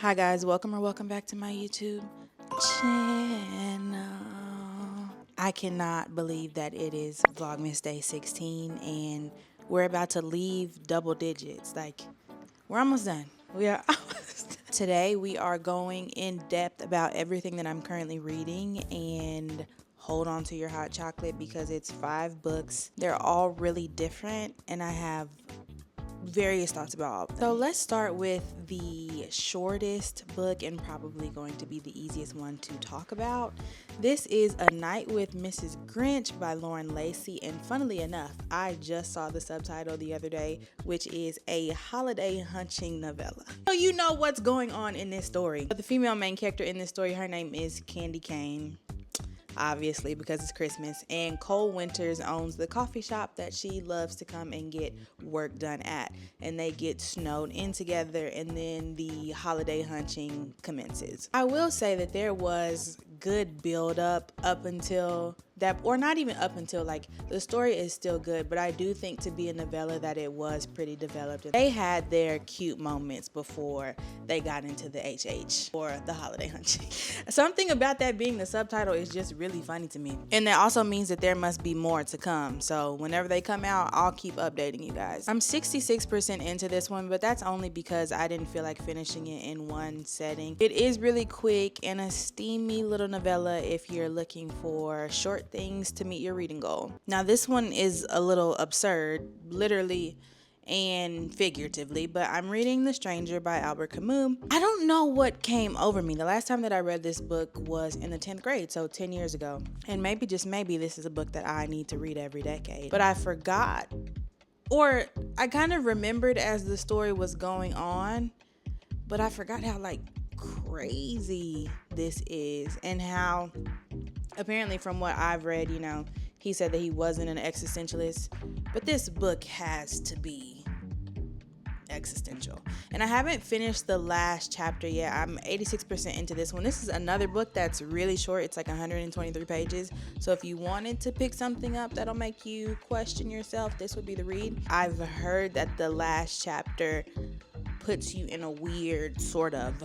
Hi guys, welcome back to my YouTube channel. I cannot believe that it is Vlogmas day 16 and we're about to leave double digits. Like, we're almost done. We are almost done. Today we are going in depth about everything that I'm currently reading, and hold on to your hot chocolate because it's 5 books. They're all really different and I have various thoughts about all. So let's start with the shortest book and probably going to be the easiest one to talk about. This is A Night with Mrs. Grinch by Lauren Lacey, and funnily enough, I just saw the subtitle the other day, which is a holiday hunching novella. So you know what's going on in this story. But the female main character in this story, her name is Candy Cane, obviously because it's Christmas, and Cole Winters owns the coffee shop that she loves to come and get work done at, and they get snowed in together, and then the holiday hunching commences. I will say that there was good build up until that, or not even up until, like, the story is still good, but I do think to be a novella that it was pretty developed. They had their cute moments before they got into the HH or the holiday hunching. Something about that being the subtitle is just really funny to me, and that also means that there must be more to come. So whenever they come out, I'll keep updating you guys. I'm 66% into this one, but that's only because I didn't feel like finishing it in one setting. It is really quick and a steamy little novella if you're looking for short things to meet your reading goal. Now this one is a little absurd, literally and figuratively, but I'm reading The Stranger by Albert Camus. I don't know what came over me. The last time that I read this book was in the 10th grade, so 10 years ago. And maybe, just maybe, this is a book that I need to read every decade. But I forgot, or I kind of remembered as the story was going on, but I forgot how, like, crazy this is, and how apparently from what I've read, you know, he said that he wasn't an existentialist, but this book has to be existential. And I haven't finished the last chapter yet. I'm 86% into this one. This is another book that's really short. It's like 123 pages. So if you wanted to pick something up that'll make you question yourself, this would be the read. I've heard that the last chapter puts you in a weird sort of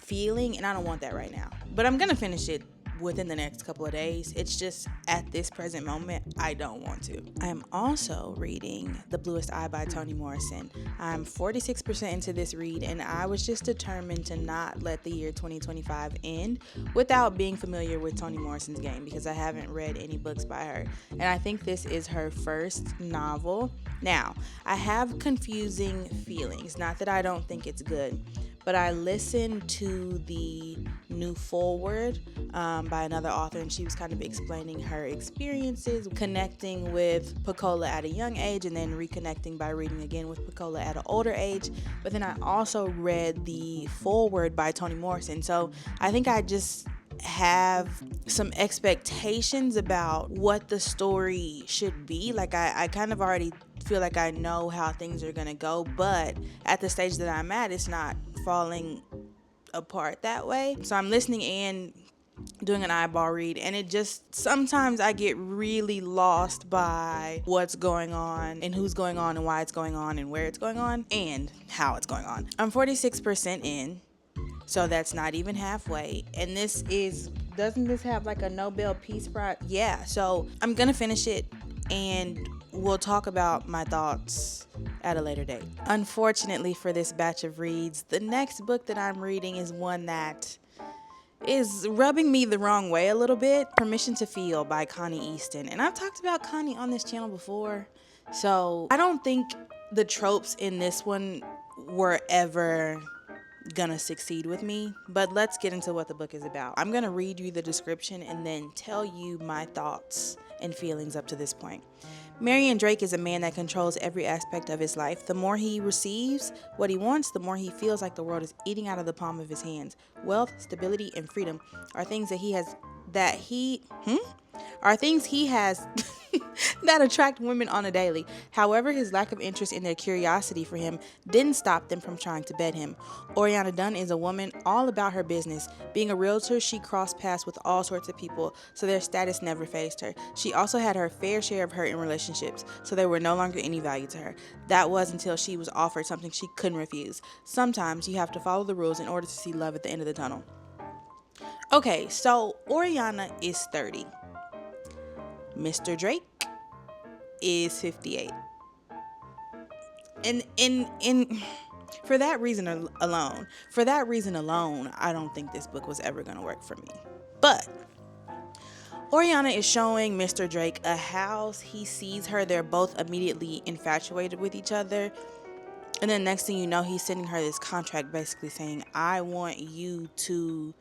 feeling, and I don't want that right now. But I'm gonna finish it within the next couple of days. It's just at this present moment I don't want to. I am also reading The Bluest Eye by Toni Morrison. I'm 46% into this read, and I was just determined to not let the year 2025 end without being familiar with Toni Morrison's game, because I haven't read any books by her, and I think this is her first novel. Now, I have confusing feelings, not that I don't think it's good, but I listened to the new foreword by another author, and she was kind of explaining her experiences connecting with Pecola at a young age and then reconnecting by reading again with Pecola at an older age. But then I also read the foreword by Toni Morrison, so I think I just have some expectations about what the story should be. Like, I kind of already feel like I know how things are gonna go, but at the stage that I'm at, it's not falling apart that way. So I'm listening and doing an eyeball read, and it just, sometimes I get really lost by what's going on and who's going on and why it's going on and where it's going on and how it's going on. I'm 46% in, so that's not even halfway, and this is, doesn't this have like a Nobel Peace Prize? Yeah, so I'm gonna finish it and we'll talk about my thoughts at a later date. Unfortunately for this batch of reads, the next book that I'm reading is one that is rubbing me the wrong way a little bit. Permission to Feel by Connie Easton. And I've talked about Connie on this channel before, so I don't think the tropes in this one were ever gonna succeed with me, but let's get into what the book is about. I'm gonna read you the description and then tell you my thoughts and feelings up to this point. Marion Drake is a man that controls every aspect of his life. The more he receives what he wants, the more he feels like the world is eating out of the palm of his hands. Wealth, stability, and freedom are things that he has that are things he has that attract women on a daily. However, his lack of interest in their curiosity for him didn't stop them from trying to bed him. Oriana Dunn is a woman all about her business. Being a realtor, she crossed paths with all sorts of people, so their status never fazed her. She also had her fair share of hurt in relationships, so they were no longer any value to her. That was until she was offered something she couldn't refuse. Sometimes you have to follow the rules in order to see love at the end of the tunnel. Okay, so Oriana is 30. Mr. Drake is 58. And for that reason alone, I don't think this book was ever going to work for me. But Oriana is showing Mr. Drake a house. He sees her. They're both immediately infatuated with each other. And then next thing you know, he's sending her this contract basically saying, I want you to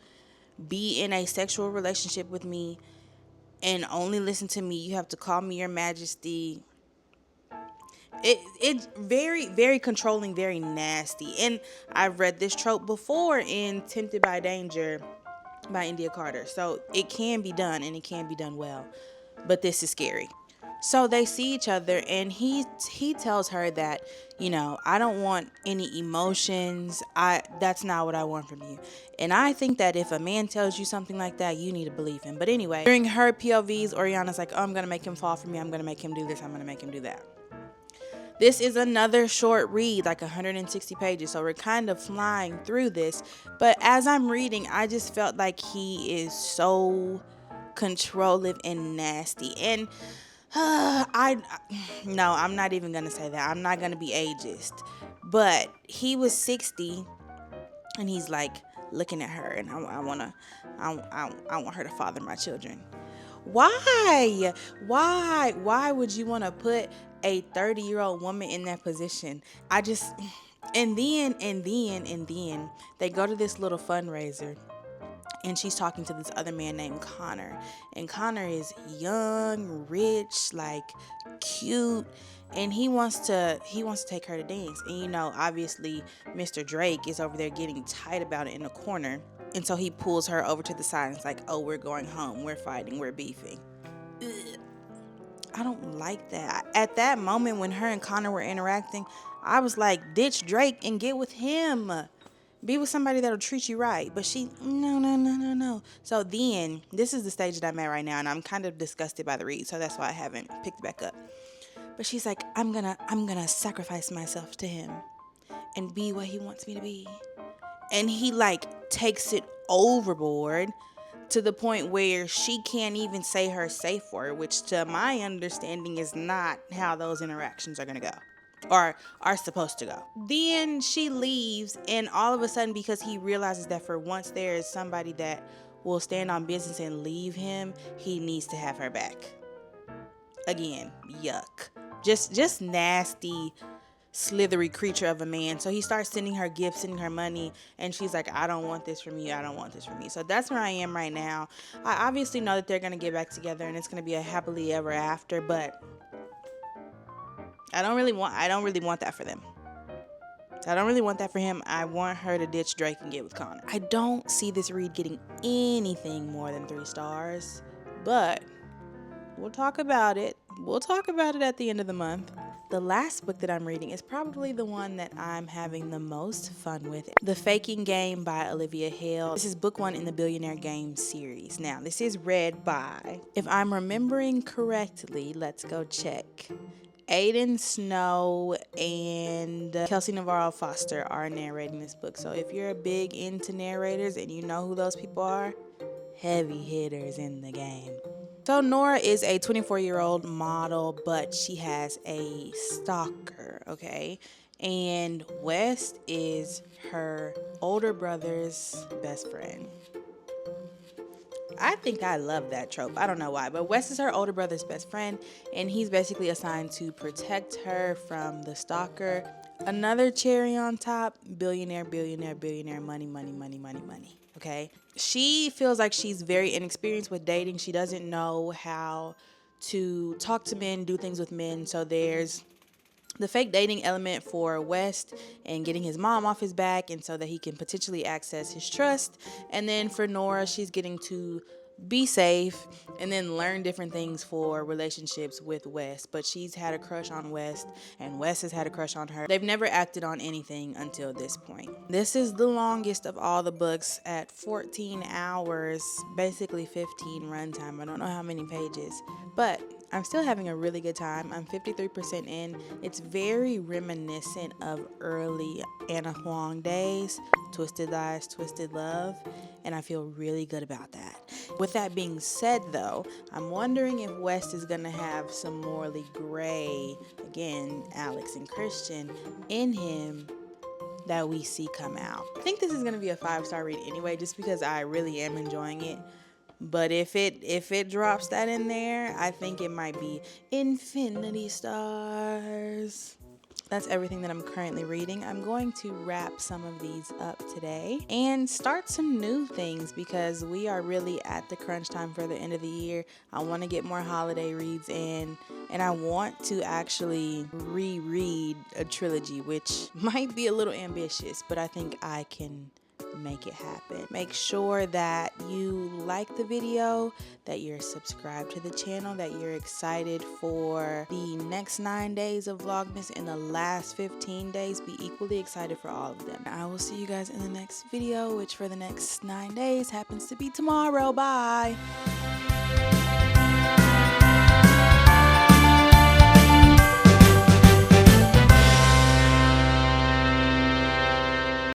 be in a sexual relationship with me and only listen to me. You have to call me your majesty. It's very, very controlling, very nasty. And I've read this trope before in Tempted by Danger by India Carter. So it can be done, and it can be done well. But this is scary. So they see each other, and he tells her that, I don't want any emotions. That's not what I want from you. And I think that if a man tells you something like that, you need to believe him. But anyway, during her POVs, Oriana's like, oh, I'm going to make him fall for me. I'm going to make him do this. I'm going to make him do that. This is another short read, like 160 pages. So we're kind of flying through this. But as I'm reading, I just felt like he is so controlling and nasty. And I'm not even going to say that. I'm not going to be ageist. But he was 60 and he's like looking at her, and I want her to father my children. Why would you want to put a 30-year-old woman in that position? And then they go to this little fundraiser, and she's talking to this other man named Connor. And Connor is young, rich, like cute, and he wants to take her to dance. And obviously Mr. Drake is over there getting tight about it in the corner. And so he pulls her over to the side and is like, oh, we're going home. We're fighting. We're beefing. Ugh. I don't like that. At that moment when her and Connor were interacting, I was like, ditch Drake and get with him. Be with somebody that'll treat you right. But she, no. So then, this is the stage that I'm at right now, and I'm kind of disgusted by the read, so that's why I haven't picked it back up. But she's like, I'm gonna sacrifice myself to him and be what he wants me to be. And he takes it overboard to the point where she can't even say her safe word, which to my understanding is not how those interactions are going to go or are supposed to go. Then she leaves, and all of a sudden, because he realizes that for once there is somebody that will stand on business and leave him, he needs to have her back. Again, yuck. Just nasty, slithery creature of a man. So he starts sending her gifts, sending her money, and she's like, I don't want this from you. I don't want this from you. So that's where I am right now. I obviously know that they're going to get back together and it's going to be a happily ever after, but I don't really want that for them. I don't really want that for him. I want her to ditch Drake and get with Connor. I don't see this read getting anything more than 3 stars, but we'll talk about it. We'll talk about it at the end of the month. The last book that I'm reading is probably the one that I'm having the most fun with. The Faking Game by Olivia Hale. This is book 1 in the Billionaire Game series. Now, this is read by, if I'm remembering correctly, let's go check. Aiden Snow and Kelsey Navarro Foster are narrating this book. So if you're big into narrators and you know who those people are, heavy hitters in the game. So Nora is a 24-year-old model, but she has a stalker, okay? And West is her older brother's best friend. I think I love that trope. I don't know why, but West is her older brother's best friend, and he's basically assigned to protect her from the stalker. Another cherry on top, billionaire, money. Okay? She feels like she's very inexperienced with dating. She doesn't know how to talk to men, do things with men. So there's the fake dating element for West and getting his mom off his back, and so that he can potentially access his trust. And then for Nora, she's getting to be safe, and then learn different things for relationships with West. But she's had a crush on West, and West has had a crush on her. They've never acted on anything until this point. This is the longest of all the books at 14 hours, basically 15 runtime. I don't know how many pages, but I'm still having a really good time. I'm 53% in. It's very reminiscent of early Anna Huang days, Twisted Lies, Twisted Love, and I feel really good about that. With that being said, though, I'm wondering if West is going to have some morally gray, again, Alex and Christian, in him that we see come out. I think this is going to be a 5-star read anyway, just because I really am enjoying it. But if it drops that in there, I think it might be infinity stars. That's everything that I'm currently reading. I'm going to wrap some of these up today and start some new things because we are really at the crunch time for the end of the year. I want to get more holiday reads in, and I want to actually reread a trilogy, which might be a little ambitious, but I think I can make it happen. Make sure that you like the video, that you're subscribed to the channel, that you're excited for the next 9 days of Vlogmas and the last 15 days. Be equally excited for all of them. I will see you guys in the next video, which for the next 9 days happens to be tomorrow. Bye.